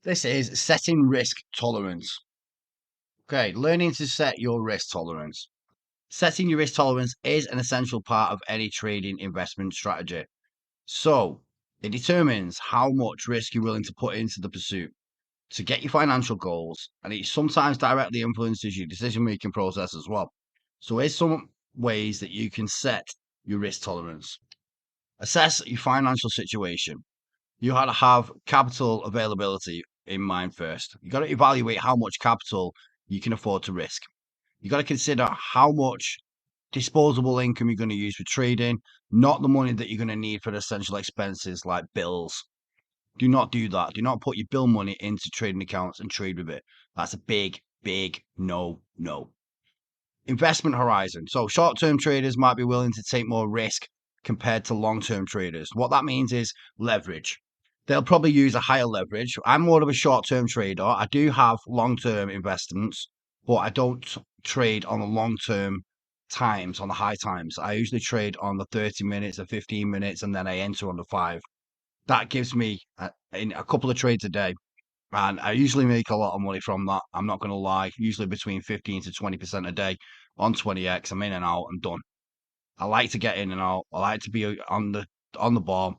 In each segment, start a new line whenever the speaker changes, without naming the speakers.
This is setting risk tolerance. Okay, learning to set your risk tolerance. Setting your risk tolerance is an essential part of any trading investment strategy. So, it determines how much risk you're willing to put into the pursuit to get your financial goals, and it sometimes directly influences your decision making process as well. So, here's some ways that you can set your risk tolerance. Assess your financial situation. You got to have capital availability in mind first. You got to evaluate how much capital you can afford to risk. You got to consider how much disposable income you're going to use for trading, not the money that you're going to need for essential expenses like bills. Do not do that. Do not put your bill money into trading accounts and trade with it. That's a big, big no. Investment horizon. So short term traders might be willing to take more risk compared to long term traders. What that means is leverage. They'll probably use a higher leverage. I'm more of a short term trader. I do have long term investments, but I don't trade on the long term times, on the high times. I usually trade on the 30 minutes or 15 minutes, and then I enter on the 5. That gives me in a couple of trades a day. And I usually make a lot of money from that. I'm not going to lie. Usually between 15 to 20% a day on 20x. I'm in and out. I'm done. I like to get in and out. I like to be on the ball.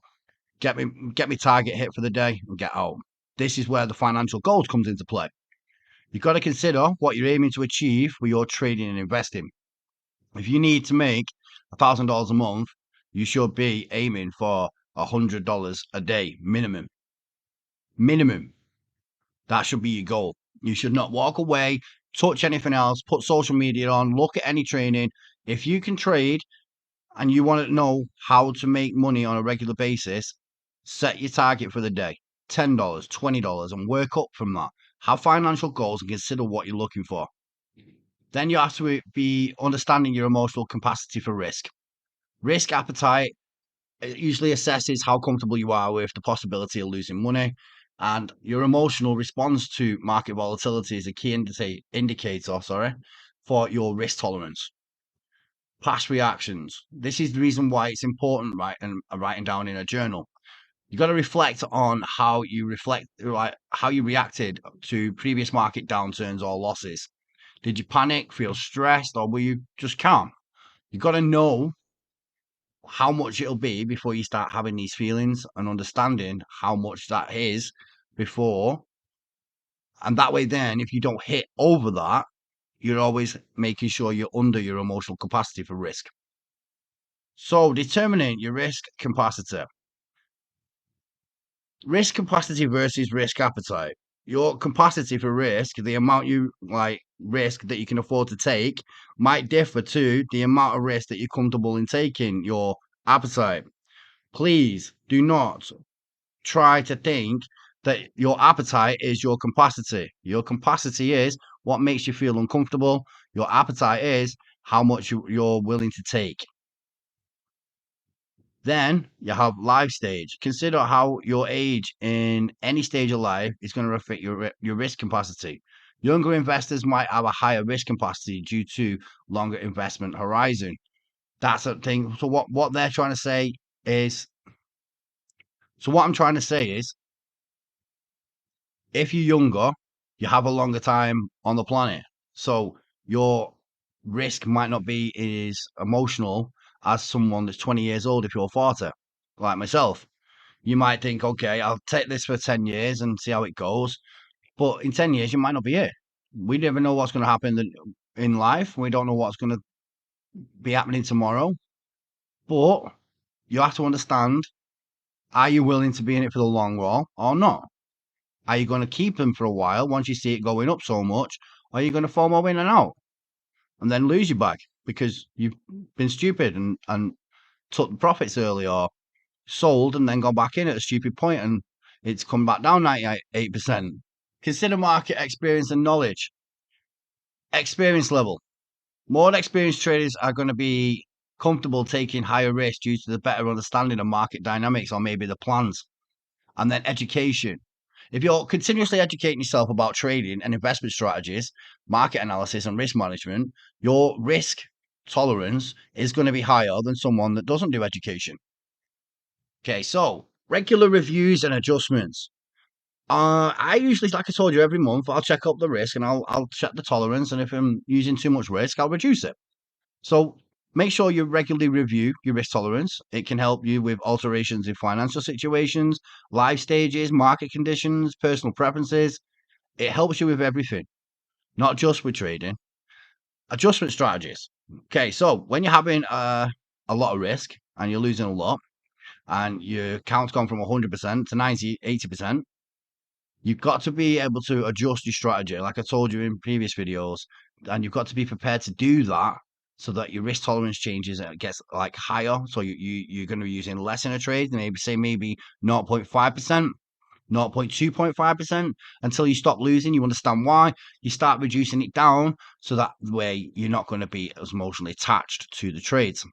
Get me target hit for the day and get out. This is where the financial goals comes into play. You've got to consider what you're aiming to achieve with your trading and investing. If you need to make $1,000 a month, you should be aiming for $100 a day minimum. Minimum. That should be your goal. You should not walk away, touch anything else, put social media on, look at any training. If you can trade and you want to know how to make money on a regular basis, set your target for the day. $10, $20, and work up from that. Have financial goals and consider what you're looking for. Then you have to be understanding your emotional capacity for risk. Risk appetite usually assesses how comfortable you are with the possibility of losing money, and your emotional response to market volatility is a key indicator, for your risk tolerance. Past reactions. This is the reason why it's important, right? And writing down in a journal. You got to reflect on how you reacted to previous market downturns or losses. Did you panic, feel stressed, or were you just calm? You got to know how much it'll be before you start having these feelings and understanding how much that is before. And that way, then, if you don't hit over that, you're always making sure you're under your emotional capacity for risk. So, determining your risk capacity. Risk capacity versus risk appetite. Your capacity for risk, the amount you risk that you can afford to take, might differ to the amount of risk that you're comfortable in taking, your appetite. Please do not try to think that your appetite is your capacity. Your capacity is what makes you feel uncomfortable. Your appetite is how much you're willing to take. Then you have life stage. Consider how your age in any stage of life is going to affect your risk capacity. Younger investors might have a higher risk capacity due to longer investment horizon. That's a thing. So what they're trying to say is, so what I'm trying to say is, if you're younger, you have a longer time on the planet. So your risk might not be as emotional as someone that's 20 years old if you're 40, like myself. You might think, okay, I'll take this for 10 years and see how it goes. But in 10 years, you might not be here. We never know what's going to happen in life. We don't know what's going to be happening tomorrow. But you have to understand, are you willing to be in it for the long haul or not? Are you going to keep them for a while once you see it going up so much? Or are you going to FOMO in and out and then lose your bag because you've been stupid and took the profits early, or sold and then gone back in at a stupid point and it's come back down 98%. Consider market experience and knowledge. Experience level. More experienced traders are going to be comfortable taking higher risk due to the better understanding of market dynamics or maybe the plans. And then education. If you're continuously educating yourself about trading and investment strategies, market analysis, and risk management, your risk tolerance is going to be higher than someone that doesn't do education. Okay, so regular reviews and adjustments. I usually, like I told you, every month I'll check up the risk and I'll check the tolerance, and if I'm using too much risk, I'll reduce it. So make sure you regularly review your risk tolerance. It can help you with alterations in financial situations, life stages, market conditions, personal preferences. It helps you with everything, not just with trading. Adjustment strategies. Okay, so when you're having a lot of risk and you're losing a lot, and your count's gone from 100% to 90, 80%, you've got to be able to adjust your strategy, like I told you in previous videos, and you've got to be prepared to do that so that your risk tolerance changes and it gets like higher. So you're going to be using less in a trade, maybe 0.5%, 0.2.5% until you stop losing. You understand why. You start reducing it down so that way you're not going to be as emotionally attached to the trades.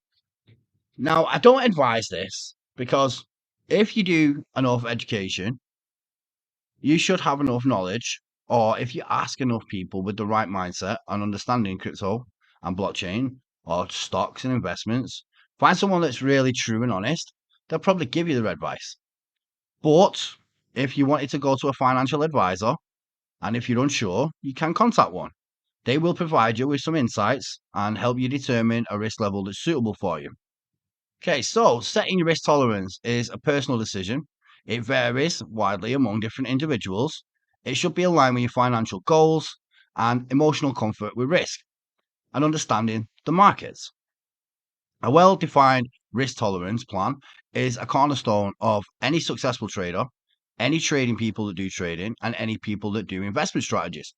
Now, I don't advise this because if you do enough education, you should have enough knowledge, or if you ask enough people with the right mindset and understanding crypto and blockchain or stocks and investments, find someone that's really true and honest, they'll probably give you the advice. But if you wanted to go to a financial advisor and if you're unsure, you can contact one. They will provide you with some insights and help you determine a risk level that's suitable for you. Okay, so setting your risk tolerance is a personal decision. It varies widely among different individuals. It should be aligned with your financial goals and emotional comfort with risk and understanding the markets. A well defined risk tolerance plan is a cornerstone of any successful trader, any trading people that do trading, and any people that do investment strategies.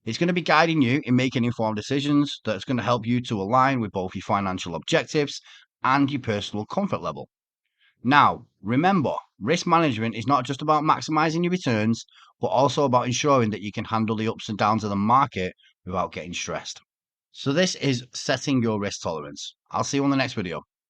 It's going to be guiding you in making informed decisions that's going to help you to align with both your financial objectives and your personal comfort level. Now, remember, risk management is not just about maximizing your returns, but also about ensuring that you can handle the ups and downs of the market without getting stressed. So, this is setting your risk tolerance. I'll see you on the next video.